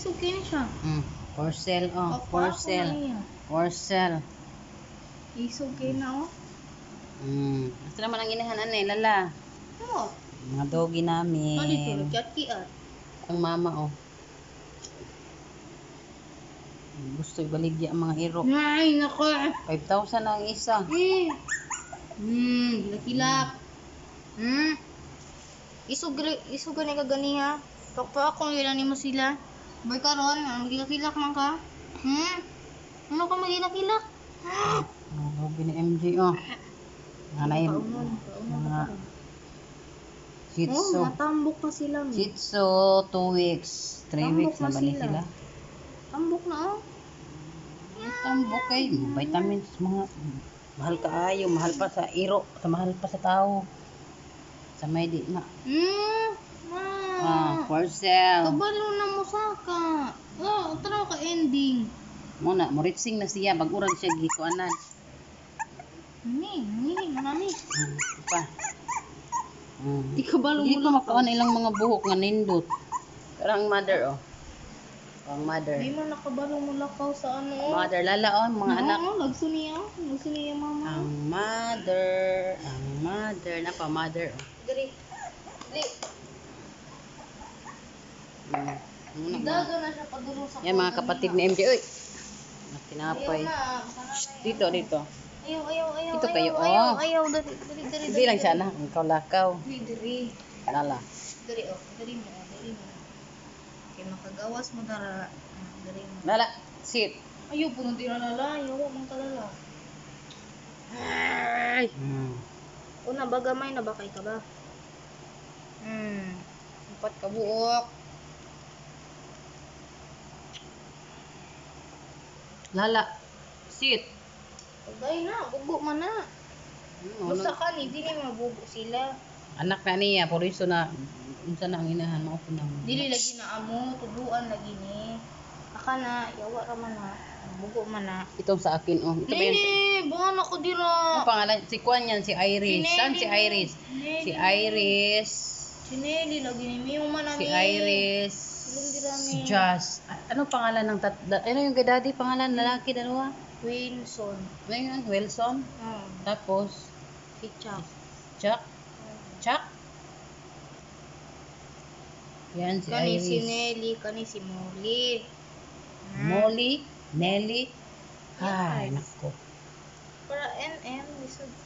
isog kini siya. For sale, oh. For sale. For sale. Isog kini na, oh. Asa naman ang inahan, anay, lala. Oh. Mga doggy namin. Ano dito? Nagkiat-kiat. Ang mama, oh. Gusto ibaligya ang mga iro. Ay, nako. 5,000 ang isa. Lakilak. Isog gani ka gani ha. Pakpa ako ilan mo sila. Bay karon, magilak-ilak man ka. Ano ka magilak-ilak? Mga doggy ni MJ, oh. Mga Shih Tzu. Natambok na sila. Shih Tzu, 2 weeks. 3 weeks na ba sila? Tambok na, oh. Tambok kay vitamins, mga mahal kaayo, mahal pa sa iro, mahal pa sa tao. Sa may di na. For sale. Kabalo na mo saka. Tara ka ending. Muna, moritsing na siya, bag-urag siya gikuanan. Manani. Pa. Di ka balo Hindi mo ko makuha na ilang mga buhok nga nindot. Pero ang mother, oh. Ang mother. Di man nakabalo mo lakaw sa ano. Mother, lala, oh, mga anak. Nagsuniya mama. Ang mother. Napa, mother, oh. Diri. Daga na siya padulong sa Yan mga kapatid ni MJ. Uy. Tinapay. Dito. Ayaw. Dito kayo, oh. Ayaw. Dari. Hindi lang siya na. Ikaw lakaw. Diri. Lala. Diri mo. Kaya makagawas mo dara. Diri mo. Lala. Sit. Ayaw po nang tinalala. Ayaw mong talala. Ay. Una ba gamay na ba kay ka ba? 4 ka buok. Lala. Sit. Pagay na, bugo man na. Basta ka ni, di na mabugo sila. Anak na niya, por iso na, unsa na ang inahan mo po na. Dili lagi na amo, tuduan lagi ni. Aka na, yawa ra man na. Bugo man na. Itong sa akin, oh. Ito ba yan? Bungan ako dira. Ang pangalan, si Kwan yan, si Iris. Saan si Iris? Si Iris. Si Nelly lagi ni Mio man na Si Iris. Si Jazz. Ano pangalan ng ano yung kay daddy? Pangalan lalaki, dalawa? Wilson. Ano yun? Wilson? Tapos, Si Chuck. Chuck? Yan, si Kani Iris. si Nelly, kani si Molly. Molly? Nelly? Ay, nako. Para NM,